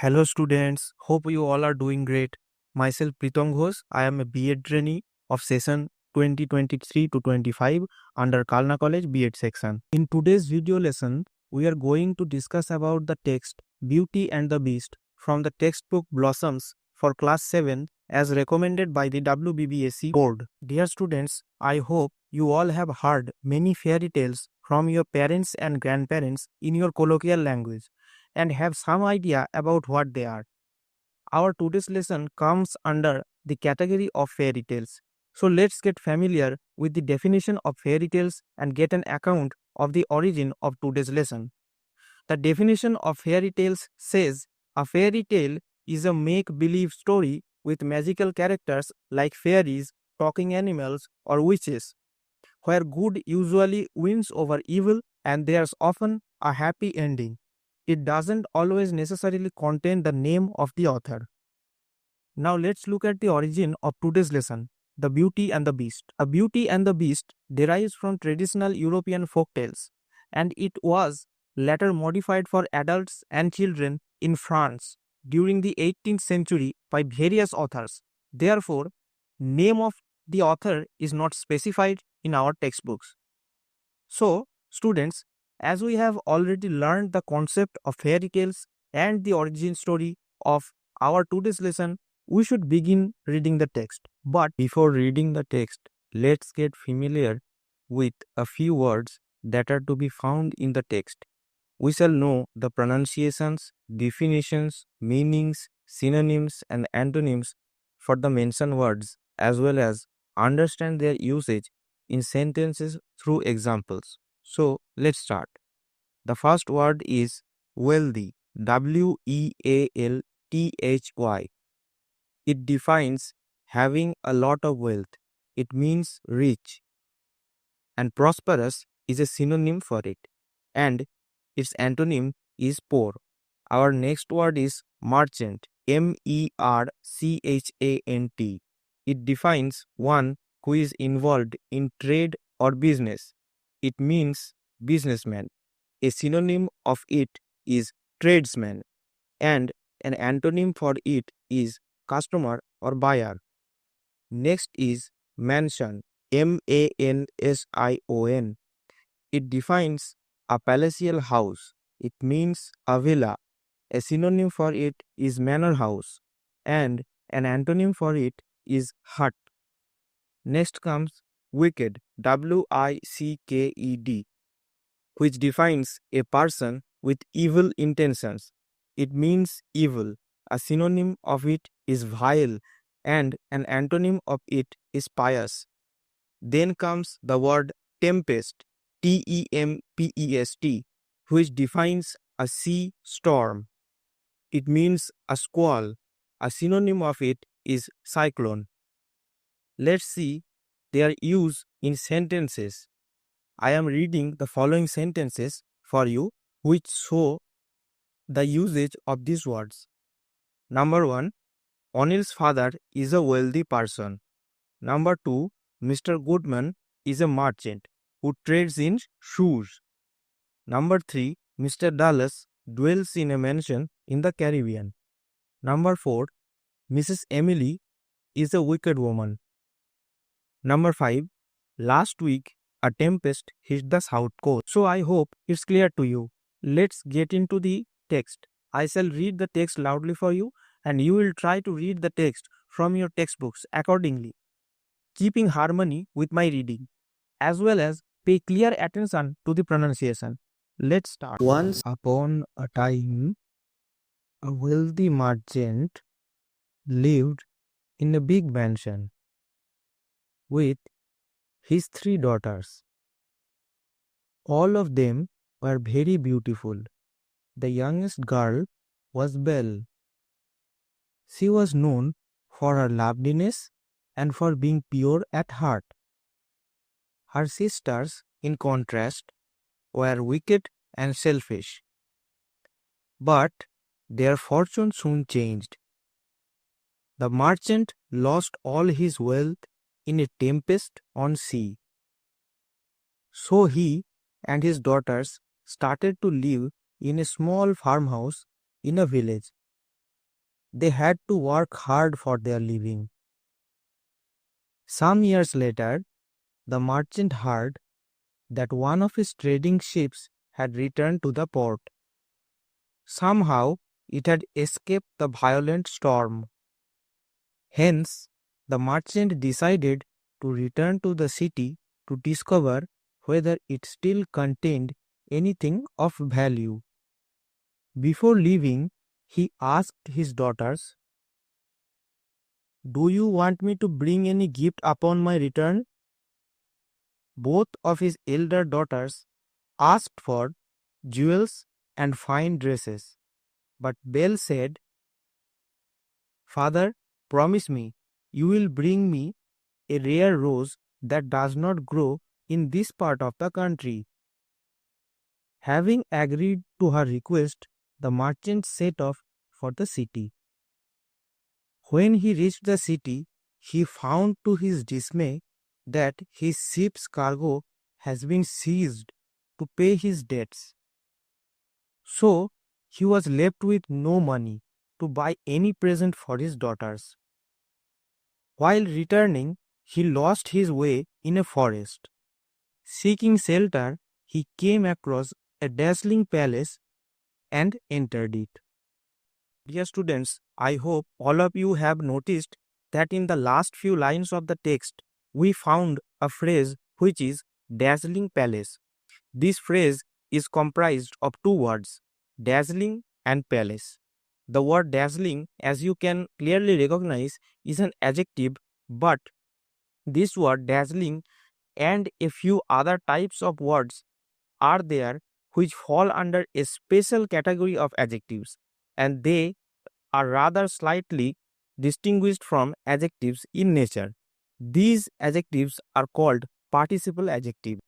Hello students, hope you all are doing great. Myself Pritam Ghosh, I am a B.Ed trainee of session 2023 to 25 under Kalna College B.Ed section. In today's video lesson, we are going to discuss about the text Beauty and the Beast from the textbook Blossoms for class 7 as recommended by the WBBSC board. Dear students, I hope you all have heard many fairy tales from your parents and grandparents in your colloquial language and have some idea about what they are. Our today's lesson comes under the category of fairy tales. So let's get familiar with the definition of fairy tales and get an account of the origin of today's lesson. The definition of fairy tales says a fairy tale is a make-believe story with magical characters like fairies, talking animals, or witches, where good usually wins over evil and there's often a happy ending. It doesn't always necessarily contain the name of the author. Now let's look at the origin of today's lesson, the Beauty and the Beast. A Beauty and the Beast derives from traditional European folk tales, and it was later modified for adults and children in France during the 18th century by various authors. Therefore, name of the author is not specified in our textbooks. So, students, as we have already learned the concept of fairy tales and the origin story of our today's lesson, we should begin reading the text. But before reading the text, let's get familiar with a few words that are to be found in the text. We shall know the pronunciations, definitions, meanings, synonyms, and antonyms for the mentioned words, as well as understand their usage in sentences through examples. So let's start. The first word is wealthy, Wealthy. It defines having a lot of wealth. It means rich. And prosperous is a synonym for it. And its antonym is poor. Our next word is merchant, Merchant. It defines one who is involved in trade or business. It means businessman. A synonym of it is tradesman, and an antonym for it is customer or buyer. Next is mansion, Mansion. It defines a palatial house. It means a villa. A synonym for it is manor house, and an antonym for it is hut. Next comes wicked, Wicked, which defines a person with evil intentions. It means evil. A synonym of it is vile, and an antonym of it is pious. Then comes the word tempest, Tempest, which defines a sea storm. It means a squall. A synonym of it is cyclone. Let's see their use in sentences. I am reading the following sentences for you which show the usage of these words. Number 1. Anil's father is a wealthy person. Number 2. Mr. Goodman is a merchant who trades in shoes. Number 3. Mr. Dallas dwells in a mansion in the Caribbean. Number 4. Mrs. Emily is a wicked woman. Number 5. Last week, a tempest hit the south coast. So I hope it's clear to you. Let's get into the text. I shall read the text loudly for you, and you will try to read the text from your textbooks accordingly, keeping harmony with my reading, as well as pay clear attention to the pronunciation. Let's start. Once upon a time, a wealthy merchant lived in a big mansion with his 3 daughters. All of them were very beautiful. The youngest girl was Belle. She was known for her loveliness and for being pure at heart. Her sisters, in contrast, were wicked and selfish. But their fortune soon changed. The merchant lost all his wealth in a tempest on sea. So he and his daughters started to live in a small farmhouse in a village. They had to work hard for their living. Some years later, the merchant heard that one of his trading ships had returned to the port. Somehow, it had escaped the violent storm. Hence, the merchant decided to return to the city to discover whether it still contained anything of value. Before leaving, he asked his daughters, "Do you want me to bring any gift upon my return?" Both of his elder daughters asked for jewels and fine dresses, but Belle said, "Father, promise me you will bring me a rare rose that does not grow in this part of the country." Having agreed to her request, the merchant set off for the city. When he reached the city, he found to his dismay that his ship's cargo has been seized to pay his debts. So he was left with no money to buy any present for his daughters. While returning, he lost his way in a forest. Seeking shelter, he came across a dazzling palace and entered it. Dear students, I hope all of you have noticed that in the last few lines of the text, we found a phrase which is dazzling palace. This phrase is comprised of two words, dazzling and palace. The word dazzling, as you can clearly recognize, is an adjective, but this word dazzling and a few other types of words are there which fall under a special category of adjectives, and they are rather slightly distinguished from adjectives in nature. These adjectives are called participle adjectives.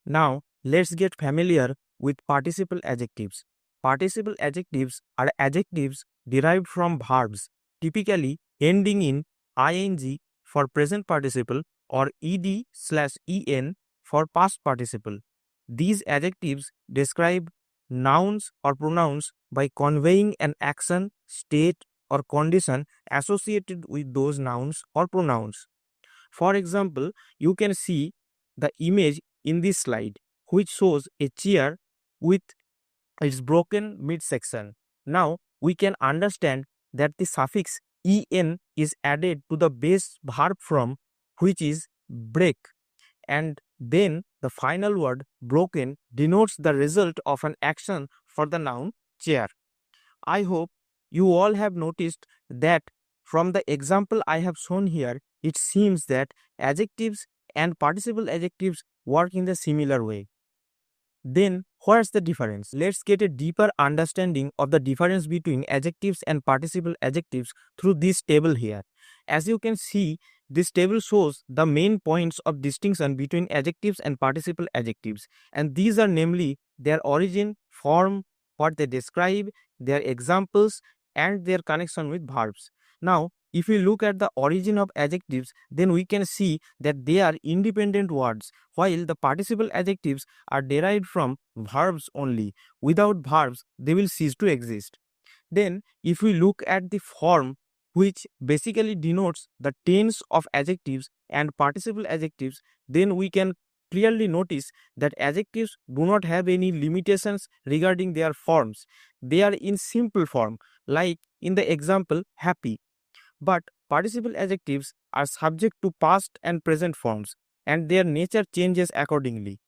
Now, let's get familiar with participle adjectives. Participle adjectives are adjectives derived from verbs, typically ending in ing for present participle or ed/en for past participle. These adjectives describe nouns or pronouns by conveying an action, state, or condition associated with those nouns or pronouns. For example, you can see the image in this slide, which shows a chair with its broken midsection. Now, we can understand that the suffix en is added to the base verb form, which is break, and then the final word broken denotes the result of an action for the noun chair. I hope you all have noticed that from the example I have shown here, it seems that adjectives and participle adjectives work in the similar way. Then, where's the difference? Let's get a deeper understanding of the difference between adjectives and participle adjectives through this table here. As you can see, this table shows the main points of distinction between adjectives and participle adjectives, and these are namely their origin, form, what they describe, their examples, and their connection with verbs. Now, if we look at the origin of adjectives, then we can see that they are independent words, while the participle adjectives are derived from verbs only. Without verbs, they will cease to exist. Then, if we look at the form, which basically denotes the tense of adjectives and participle adjectives, then we can clearly notice that adjectives do not have any limitations regarding their forms. They are in simple form, like in the example happy. But participle adjectives are subject to past and present forms, and their nature changes accordingly.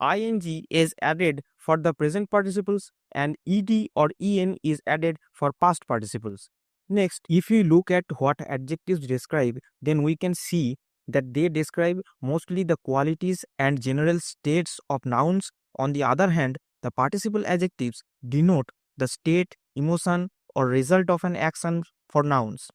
ing is added for the present participles and ed or en is added for past participles. Next, if we look at what adjectives describe, then we can see that they describe mostly the qualities and general states of nouns. On the other hand, the participle adjectives denote the state, emotion, or result of an action for nouns.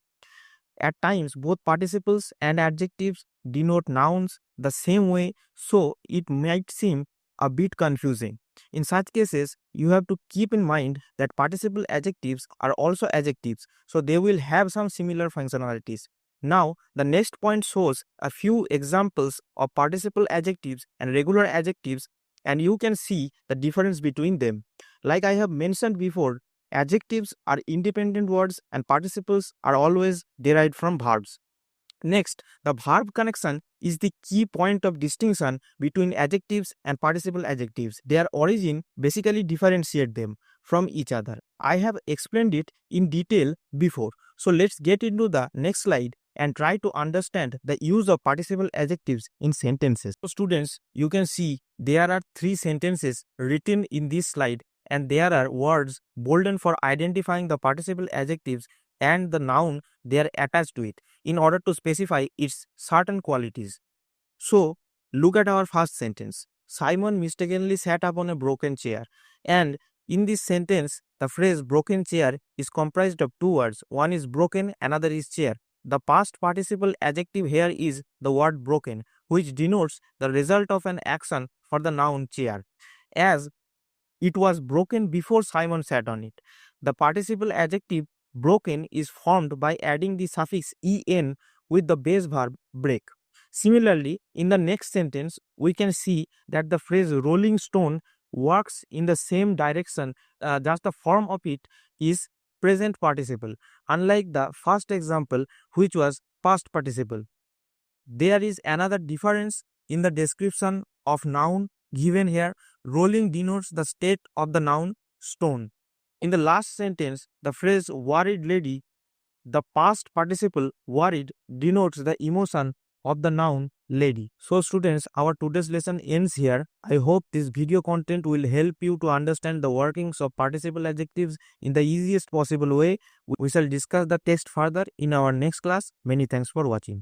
At times, both participles and adjectives denote nouns the same way, so it might seem a bit confusing. In such cases, you have to keep in mind that participle adjectives are also adjectives, so they will have some similar functionalities. Now, the next point shows a few examples of participle adjectives and regular adjectives, and you can see the difference between them. Like I have mentioned before, Adjectives are independent words and participles are always derived from verbs. Next, the verb connection is the key point of distinction between adjectives and participle adjectives. Their origin basically differentiate them from each other. I have explained it in detail before. So let's get into the next slide and try to understand the use of participle adjectives in sentences. So students, you can see there are 3 sentences written in this slide, and there are words boldened for identifying the participle adjectives and the noun they are attached to it in order to specify its certain qualities. So, look at our first sentence. Simon mistakenly sat upon a broken chair. And in this sentence, the phrase broken chair is comprised of 2 words. One is broken, another is chair. The past participle adjective here is the word broken, which denotes the result of an action for the noun chair, as it was broken before Simon sat on it. The participle adjective broken is formed by adding the suffix en with the base verb break. Similarly, in the next sentence, we can see that the phrase rolling stone works in the same direction, just the form of it is present participle, unlike the first example, which was past participle. There is another difference in the description of noun given here. Rolling denotes the state of the noun stone. In the last sentence, the phrase worried lady, the past participle worried denotes the emotion of the noun lady. So students, our today's lesson ends here. I hope this video content will help you to understand the workings of participle adjectives in the easiest possible way. We shall discuss the text further in our next class. Many thanks for watching.